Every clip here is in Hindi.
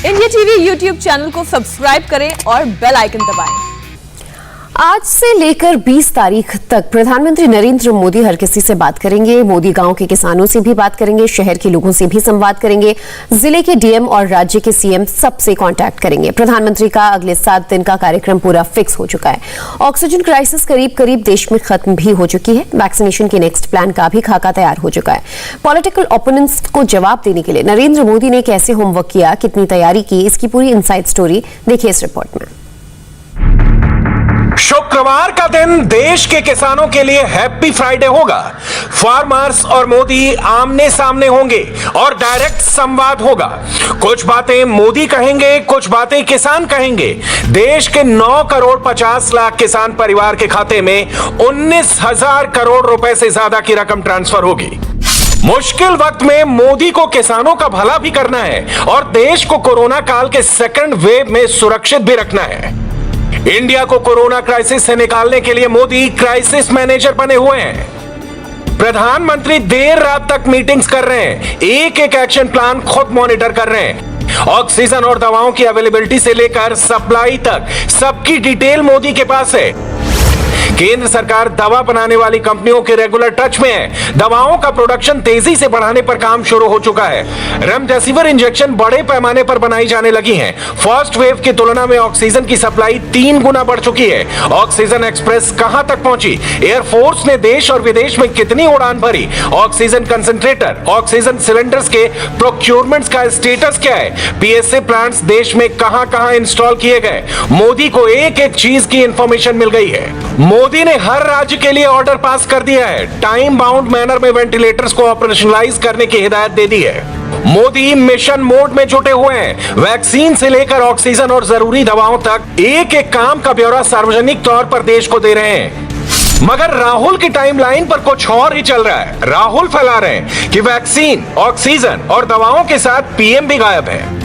इंडिया टीवी यूट्यूब चैनल को सब्सक्राइब करें और बेल आइकन दबाएं। आज से लेकर 20 तारीख तक प्रधानमंत्री नरेंद्र मोदी हर किसी से बात करेंगे। मोदी गांव के किसानों से भी बात करेंगे, शहर के लोगों से भी संवाद करेंगे, जिले के डीएम और राज्य के सीएम सबसे कांटेक्ट करेंगे। प्रधानमंत्री का अगले 7 दिन का कार्यक्रम पूरा फिक्स हो चुका है। ऑक्सीजन क्राइसिस करीब करीब देश में खत्म भी हो चुकी है। वैक्सीनेशन के नेक्स्ट प्लान का भी खाका तैयार हो चुका है। पॉलिटिकल ओपोनेंट्स को जवाब देने के लिए नरेंद्र मोदी ने कैसे होमवर्क किया, कितनी तैयारी की, इसकी पूरी इनसाइड स्टोरी देखिए इस रिपोर्ट में। शुक्रवार का दिन देश के किसानों के लिए हैप्पी फ्राइडे होगा। फार्मर्स और मोदी आमने सामने होंगे और डायरेक्ट संवाद होगा। कुछ बातें मोदी कहेंगे, कुछ बातें किसान कहेंगे। देश के 9 करोड़ 50 लाख किसान परिवार के खाते में 19,000 करोड़ रुपए से ज्यादा की रकम ट्रांसफर होगी। मुश्किल वक्त में मोदी को किसानों का भला भी करना है और देश को कोरोना काल के सेकंड वेव में सुरक्षित भी रखना है। इंडिया को कोरोना क्राइसिस से निकालने के लिए मोदी क्राइसिस मैनेजर बने हुए हैं। प्रधानमंत्री देर रात तक मीटिंग्स कर रहे हैं, एक एक एक्शन प्लान खुद मॉनिटर कर रहे हैं। ऑक्सीजन और दवाओं की अवेलेबिलिटी से लेकर सप्लाई तक सबकी डिटेल मोदी के पास है। केंद्र सरकार दवा बनाने वाली कंपनियों के रेगुलर टच में है। दवाओं का प्रोडक्शन तेजी से बढ़ाने पर काम शुरू हो चुका है। रेमडेसिविर इंजेक्शन बड़े पैमाने पर बनाई जाने लगी हैं। फर्स्ट वेव की तुलना में ऑक्सीजन की सप्लाई 3 गुना बढ़ चुकी है। ऑक्सीजन एक्सप्रेस कहां तक पहुंची? एयरफोर्स ने देश और विदेश में कितनी उड़ान भरी? ऑक्सीजन कंसंट्रेटर, ऑक्सीजन सिलेंडर्स के प्रोक्योरमेंट का स्टेटस क्या है? पीएसए प्लांट्स देश में कहां इंस्टॉल किए गए? मोदी को एक एक चीज की इंफॉर्मेशन मिल गई है। मोदी ने हर राज्य के लिए ऑर्डर पास कर दिया है। टाइम बाउंड मैनर में वेंटिलेटर्स को ऑपरेशनलाइज करने की हिदायत दे दी है। मोदी मिशन मोड में जुटे हुए हैं। वैक्सीन से लेकर ऑक्सीजन और जरूरी दवाओं तक एक एक काम का ब्यौरा सार्वजनिक तौर पर देश को दे रहे हैं। मगर राहुल की टाइमलाइन पर कुछ और ही चल रहा है। राहुल फैला रहे हैं कि वैक्सीन, ऑक्सीजन और दवाओं के साथ पीएम भी गायब है।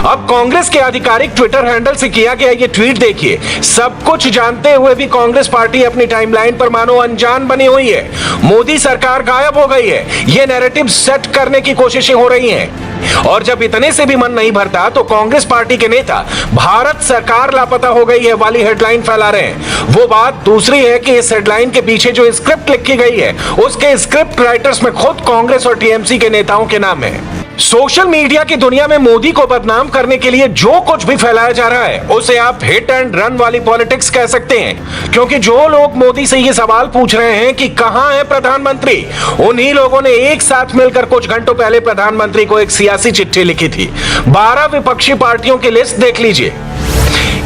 अब कांग्रेस के आधिकारिक ट्विटर हैंडल से किया गया ये ट्वीट देखिए। सब कुछ जानते हुए भी कांग्रेस पार्टी अपनी टाइमलाइन पर मानो अनजान बनी हुई है। मोदी सरकार गायब हो गई है, ये नैरेटिव सेट करने की कोशिशें हो रही हैं। और जब इतने से भी मन नहीं भरता तो कांग्रेस पार्टी के नेता भारत सरकार लापता हो गई है वाली हेडलाइन फैला रहे हैं। वो बात दूसरी है कि इस हेडलाइन के पीछे जो स्क्रिप्ट लिखी गई है उसके स्क्रिप्ट राइटर्स में खुद कांग्रेस और टीएमसी के नेताओं के नाम है। सोशल मीडिया की दुनिया में मोदी को बदनाम करने के लिए जो कुछ भी फैलाया जा रहा है उसे आप हिट एंड रन वाली पॉलिटिक्स कह सकते हैं। क्योंकि जो लोग मोदी से ये सवाल पूछ रहे हैं कि कहां है प्रधानमंत्री, उन्हीं लोगों ने एक साथ मिलकर कुछ घंटों पहले प्रधानमंत्री को एक सियासी चिट्ठी लिखी थी। 12 विपक्षी पार्टियों की लिस्ट देख लीजिए।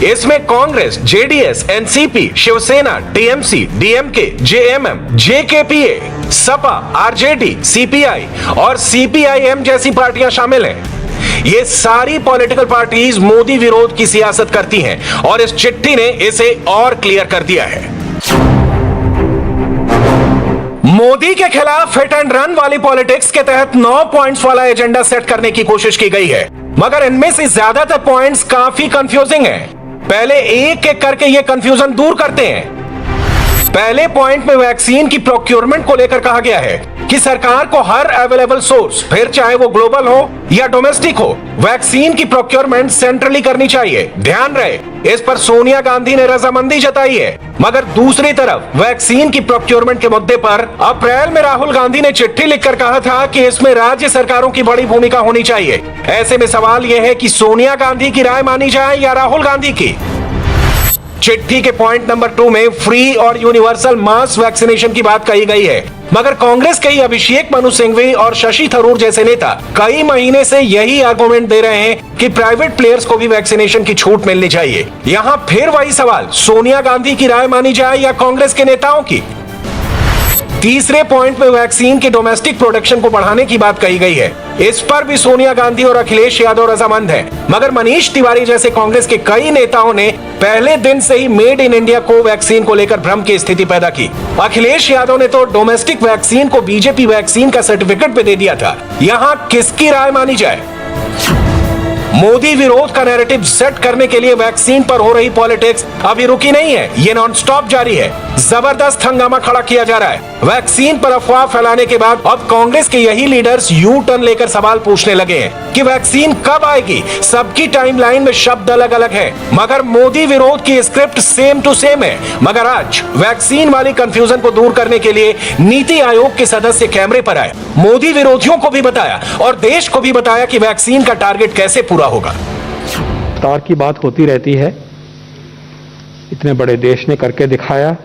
इसमें कांग्रेस, जेडीएस, एनसीपी, शिवसेना, टीएमसी, डीएमके, जेएमएम, जेकेपीए, सपा, आरजेडी, सीपीआई और सीपीआईएम जैसी पार्टियां शामिल हैं। ये सारी पॉलिटिकल पार्टीज मोदी विरोध की सियासत करती हैं और इस चिट्ठी ने इसे और क्लियर कर दिया है। मोदी के खिलाफ हिट एंड रन वाली पॉलिटिक्स के तहत 9 पॉइंट्स वाला एजेंडा सेट करने की कोशिश की गई है, मगर इनमें से ज्यादातर पॉइंट्स काफी कंफ्यूजिंग हैं। पहले एक एक करके ये कंफ्यूजन दूर करते हैं। पहले पॉइंट में वैक्सीन की प्रोक्योरमेंट को लेकर कहा गया है कि सरकार को हर अवेलेबल सोर्स, फिर चाहे वो ग्लोबल हो या डोमेस्टिक हो, वैक्सीन की प्रोक्योरमेंट सेंट्रली करनी चाहिए। ध्यान रहे, इस पर सोनिया गांधी ने रजामंदी जताई है। मगर दूसरी तरफ वैक्सीन की प्रोक्योरमेंट के मुद्दे पर अप्रैल में राहुल गांधी ने चिट्ठी लिखकर कहा था कि इसमें राज्य सरकारों की बड़ी भूमिका होनी चाहिए। ऐसे में सवाल यह है कि सोनिया गांधी की राय मानी जाए या राहुल गांधी की। चिट्ठी के पॉइंट नंबर 2 में फ्री और यूनिवर्सल मास वैक्सीनेशन की बात कही गई है, मगर कांग्रेस के ही अभिषेक मनु सिंघवी और शशि थरूर जैसे नेता कई महीने से यही आर्गुमेंट दे रहे हैं कि प्राइवेट प्लेयर्स को भी वैक्सीनेशन की छूट मिलनी चाहिए। यहाँ फिर वही सवाल, सोनिया गांधी की राय मानी जाए या कांग्रेस के नेताओं की। तीसरे पॉइंट में वैक्सीन के डोमेस्टिक प्रोडक्शन को बढ़ाने की बात कही गई है। इस पर भी सोनिया गांधी और अखिलेश यादव रजामंद हैं, मगर मनीष तिवारी जैसे कांग्रेस के कई नेताओं ने पहले दिन से ही मेड इन इंडिया को वैक्सीन को लेकर भ्रम की स्थिति पैदा की। अखिलेश यादव ने तो डोमेस्टिक वैक्सीन को बीजेपी वैक्सीन का सर्टिफिकेट भी दे दिया था। यहाँ किसकी राय मानी जाए? मोदी विरोध का नैरेटिव सेट करने के लिए वैक्सीन पर हो रही पॉलिटिक्स अभी रुकी नहीं है, ये नॉन स्टॉप जारी है। जबरदस्त हंगामा खड़ा किया जा रहा है। वैक्सीन पर अफवाह फैलाने के बाद अब कांग्रेस के यही लीडर्स यू टर्न लेकर सवाल पूछने लगे हैं कि वैक्सीन कब आएगी। सबकी टाइमलाइन में शब्द अलग अलग है, मगर मोदी विरोध की स्क्रिप्ट सेम टू सेम है। मगर आज वैक्सीन वाली कंफ्यूजन को दूर करने के लिए नीति आयोग के सदस्य कैमरे पर आए, मोदी विरोधियों को भी बताया और देश को भी बताया कि वैक्सीन का टारगेट कैसे पूरा होगा। रफ्तार की बात होती रहती है। इतने बड़े देश ने करके दिखाया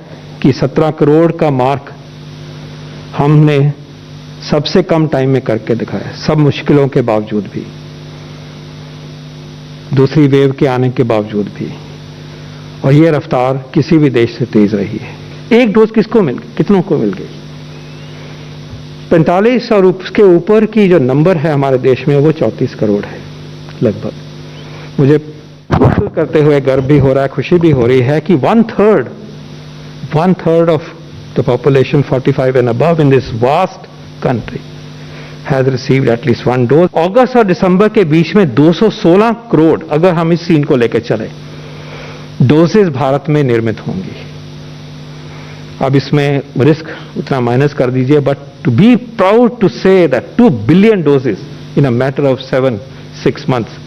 कि 17 करोड़ का मार्क हमने सबसे कम टाइम में करके दिखाया, सब मुश्किलों के बावजूद भी, दूसरी वेव के आने के बावजूद भी। और ये रफ्तार किसी भी देश से तेज रही है। एक डोज किसको मिल गई, कितनों को मिल गई? 45 और उसके ऊपर की जो नंबर है हमारे देश में वो 34 करोड़ है लगभग। मुझे महसूस करते हुए गर्व भी हो रहा है, खुशी भी हो रही है कि one third of the population 45 and above in this vast country has received at least one dose. अगस्त और दिसंबर के बीच में 216 करोड़, अगर हम इस सीन को लेकर चले, डोजेस भारत में निर्मित होंगी। अब इसमें रिस्क उतना माइनस कर दीजिए, but to be proud to say that 2 billion doses in a matter of 7-6 months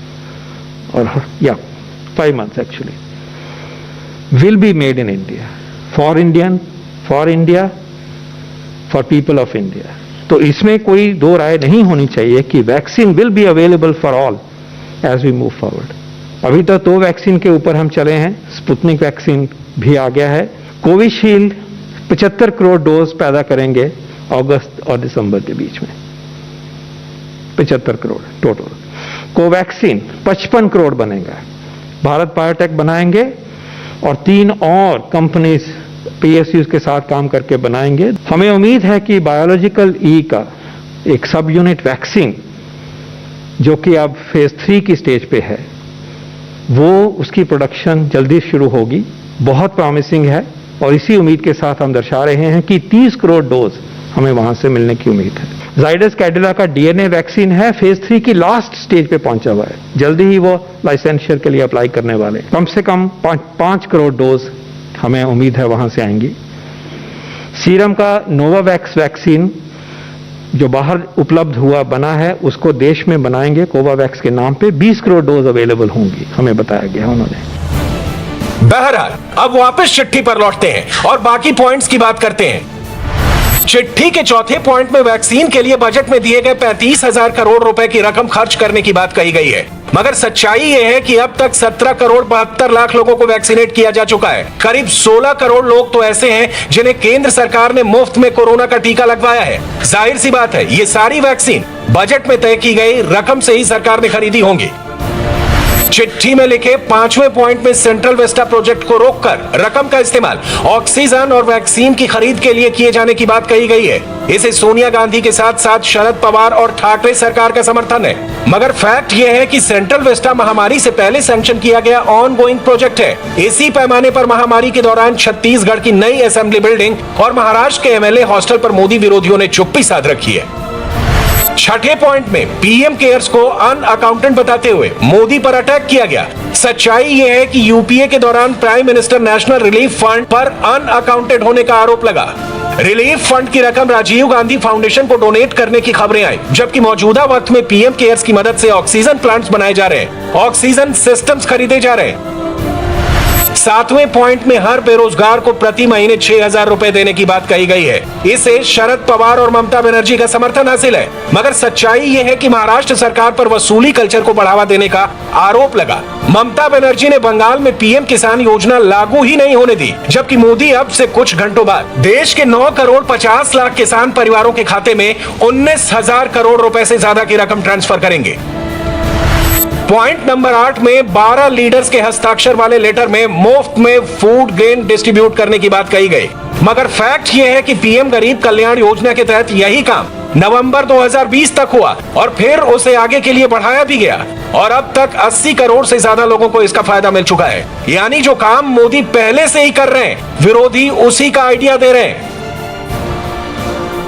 or 5 months actually will be made in India for India, for people of India. तो इसमें कोई दो राय नहीं होनी चाहिए कि vaccine will be available for all as we move forward. अभी तक 2 वैक्सीन के ऊपर हम चले हैं, स्पुतनिक वैक्सीन भी आ गया है। कोविशील्ड 75 करोड़ डोज पैदा करेंगे अगस्त और दिसंबर के बीच में, 75 करोड़ टोटल। कोवैक्सीन 55 करोड़ बनेगा, भारत बायोटेक बनाएंगे और 3 और कंपनीज पीएसयूज के साथ काम करके बनाएंगे। हमें उम्मीद है कि बायोलॉजिकल ई का एक सब यूनिट वैक्सीन जो कि अब फेज 3 की स्टेज पे है, वो उसकी प्रोडक्शन जल्दी शुरू होगी। बहुत प्रॉमिसिंग है और इसी उम्मीद के साथ हम दर्शा रहे हैं कि 30 करोड़ डोज हमें वहां से मिलने की उम्मीद है। जाइडस कैडिला का डीएनए वैक्सीन है, फेज 3 की लास्ट स्टेज पे पहुंचा हुआ है, जल्दी ही वो लाइसेंशियर के लिए अप्लाई करने वाले। कम से कम 5 करोड़ डोज हमें उम्मीद है वहां से आएंगी। सीरम का नोवावैक्स वैक्सीन जो बाहर उपलब्ध हुआ बना है, उसको देश में बनाएंगे कोवावैक्स के नाम पे। 20 करोड़ डोज अवेलेबल होंगी, हमें बताया गया उन्होंने। बहरहाल अब वापस चिट्ठी पर लौटते हैं और बाकी पॉइंट्स की बात करते हैं। चिट्ठी के चौथे पॉइंट में वैक्सीन के लिए बजट में दिए गए 35,000 करोड़ रुपए की रकम खर्च करने की बात कही गई है, मगर सच्चाई यह है कि अब तक 17 करोड़ 72 लाख लोगों को वैक्सीनेट किया जा चुका है। करीब 16 करोड़ लोग तो ऐसे हैं जिन्हें केंद्र सरकार ने मुफ्त में कोरोना का टीका लगवाया है। जाहिर सी बात है, ये सारी वैक्सीन बजट में तय की गई रकम से ही सरकार ने खरीदी होंगी। चिट्ठी में लिखे 5वें पॉइंट में सेंट्रल वेस्टा प्रोजेक्ट को रोककर रकम का इस्तेमाल ऑक्सीजन और वैक्सीन की खरीद के लिए किए जाने की बात कही गई है। इसे सोनिया गांधी के साथ साथ शरद पवार और ठाकरे सरकार का समर्थन है, मगर फैक्ट यह है कि सेंट्रल वेस्टा महामारी से पहले सैंक्शन किया गया ऑन गोइंग प्रोजेक्ट है। इसी पैमाने पर महामारी के दौरान छत्तीसगढ़ की नई असेंबली बिल्डिंग और महाराष्ट्र के एमएलए हॉस्टल पर मोदी विरोधियों ने चुप्पी साध रखी है। छठे पॉइंट में पीएम केयर्स को अनअकाउंटेंट बताते हुए मोदी पर अटैक किया गया। सच्चाई यह है कि यूपीए के दौरान prime minister national relief fund पर अनअकाउंटेड होने का आरोप लगा। रिलीफ फंड की रकम राजीव गांधी फाउंडेशन को डोनेट करने की खबरें आई, जबकि मौजूदा वक्त में पीएम केयर्स की मदद से ऑक्सीजन प्लांट्स बनाए जा रहे हैं, ऑक्सीजन सिस्टम्स खरीदे जा रहे हैं। 7वें पॉइंट में हर बेरोजगार को प्रति महीने 6,000 रुपए देने की बात कही गई है। इसे शरद पवार और ममता बनर्जी का समर्थन हासिल है, मगर सच्चाई यह है कि महाराष्ट्र सरकार पर वसूली कल्चर को बढ़ावा देने का आरोप लगा। ममता बनर्जी ने बंगाल में पीएम किसान योजना लागू ही नहीं होने दी, जबकि मोदी अब से कुछ घंटों बाद देश के 9 करोड़ 50 लाख किसान परिवारों के खाते में 19,000 करोड़ रुपए से ज्यादा की रकम ट्रांसफर करेंगे। पॉइंट नंबर 8 में 12 लीडर्स के हस्ताक्षर वाले लेटर में मुफ्त में फूड ग्रेन डिस्ट्रीब्यूट करने की बात कही गई, मगर फैक्ट यह है कि पीएम गरीब कल्याण योजना के तहत यही काम नवंबर 2020 तक हुआ और फिर उसे आगे के लिए बढ़ाया भी गया और अब तक 80 करोड़ से ज्यादा लोगों को इसका फायदा मिल चुका है। यानी जो काम मोदी पहले से ही कर रहे हैं, विरोधी उसी का आइडिया दे रहे हैं।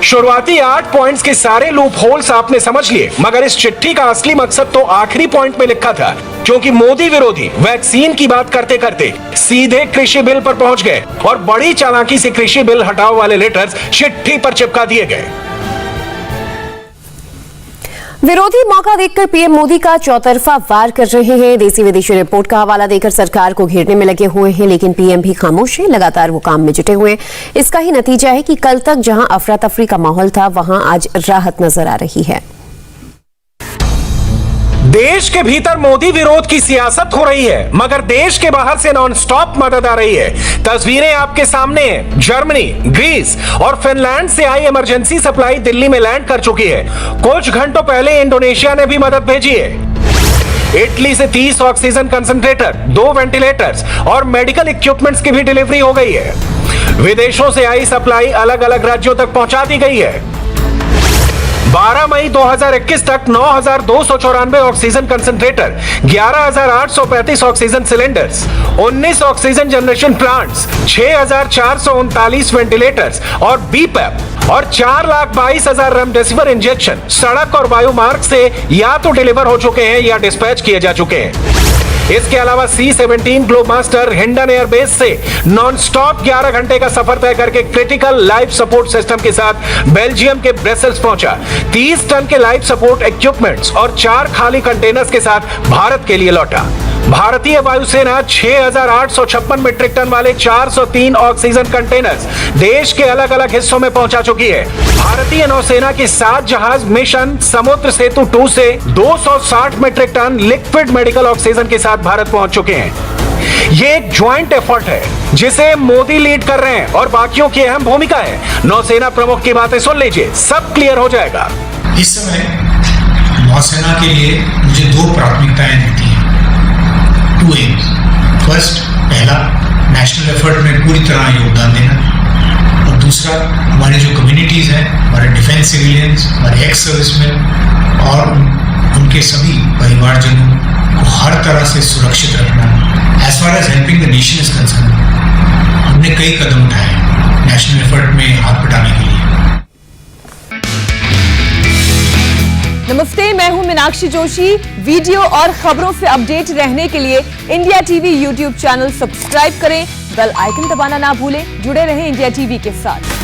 शुरुआती 8 पॉइंट्स के सारे लूप होल्स आपने समझ लिए, मगर इस चिट्ठी का असली मकसद तो आखिरी पॉइंट में लिखा था, क्योंकि मोदी विरोधी वैक्सीन की बात करते करते सीधे कृषि बिल पर पहुंच गए और बड़ी चालाकी से कृषि बिल हटाओ वाले लेटर्स चिट्ठी पर चिपका दिए गए। विरोधी मौका देखकर पीएम मोदी का चौतरफा वार कर रहे हैं। देसी विदेशी रिपोर्ट का हवाला देकर सरकार को घेरने में लगे हुए हैं, लेकिन पीएम भी खामोश है। लगातार वो काम में जुटे हुए हैं। इसका ही नतीजा है कि कल तक जहां अफरा तफरी का माहौल था, वहां आज राहत नजर आ रही है। देश के भीतर मोदी विरोध की सियासत हो रही है, मगर देश के बाहर से नॉन स्टॉप मदद आ रही है। तस्वीरें आपके सामने हैं। जर्मनी, ग्रीस और फिनलैंड से आई इमरजेंसी सप्लाई दिल्ली में लैंड कर चुकी है। कुछ घंटों पहले इंडोनेशिया ने भी मदद भेजी है। इटली से 30 ऑक्सीजन कंसंट्रेटर, 2 वेंटिलेटर्स और मेडिकल इक्विपमेंट्स की भी डिलीवरी हो गई है। विदेशों से आई सप्लाई अलग अलग राज्यों तक पहुंचा दी गई है। 12 मई 2021 तक 9,294 oxygen concentrator, 11,835 oxygen cylinders, 19 oxygen generation plants, 6,439 ventilators और बीपैप और 4,22,000 रेमडेसिविर इंजेक्शन सड़क और वायु मार्ग से या तो डिलीवर हो चुके हैं या डिस्पैच किए जा चुके हैं। इसके अलावा C-17 ग्लोबमास्टर हिंडन एयरबेस से नॉनस्टॉप 11 घंटे का सफर तय करके क्रिटिकल लाइफ सपोर्ट सिस्टम के साथ बेल्जियम के ब्रसेल्स पहुंचा। 30 टन के लाइफ सपोर्ट इक्विपमेंट्स और 4 खाली कंटेनर्स के साथ भारत के लिए लौटा। भारतीय वायुसेना 6,856 मीट्रिक टन वाले 403 ऑक्सीजन कंटेनर्स देश के अलग अलग हिस्सों में पहुंचा चुकी है। भारतीय नौसेना के 7 जहाज मिशन समुद्र सेतु 2 से 260 metric ton liquid medical oxygen के साथ भारत पहुंच चुके हैं। ये एक ज्वाइंट एफर्ट है जिसे मोदी लीड कर रहे हैं और बाकियों की अहम भूमिका है। नौसेना प्रमुख की बातें सुन लीजिए, सब क्लियर हो जाएगा। इस समय नौसेना के लिए मुझे 2 प्राथमिकताएं दिखती हैं। 2 एम्स। फर्स्ट, पहला, नेशनल एफर्ट में पूरी तरह योगदान देना, और दूसरा, हमारी जो कम्युनिटीज हैं, हमारे डिफेंस सिविलियंस, हमारे एक्स सर्विसमैन और उनके सभी परिवारजनों को हर तरह से सुरक्षित रखना। As far as helping the nation is concern, हमने कई कदम उठाए नेशनल एफर्ट में हाथ बटाने के लिए। नमस्ते, मैं हूं मीनाक्षी जोशी। वीडियो और खबरों से अपडेट रहने के लिए India TV YouTube channel subscribe करें, बेल आइकन दबाना ना भूलें। जुड़े रहें इंडिया टीवी के साथ।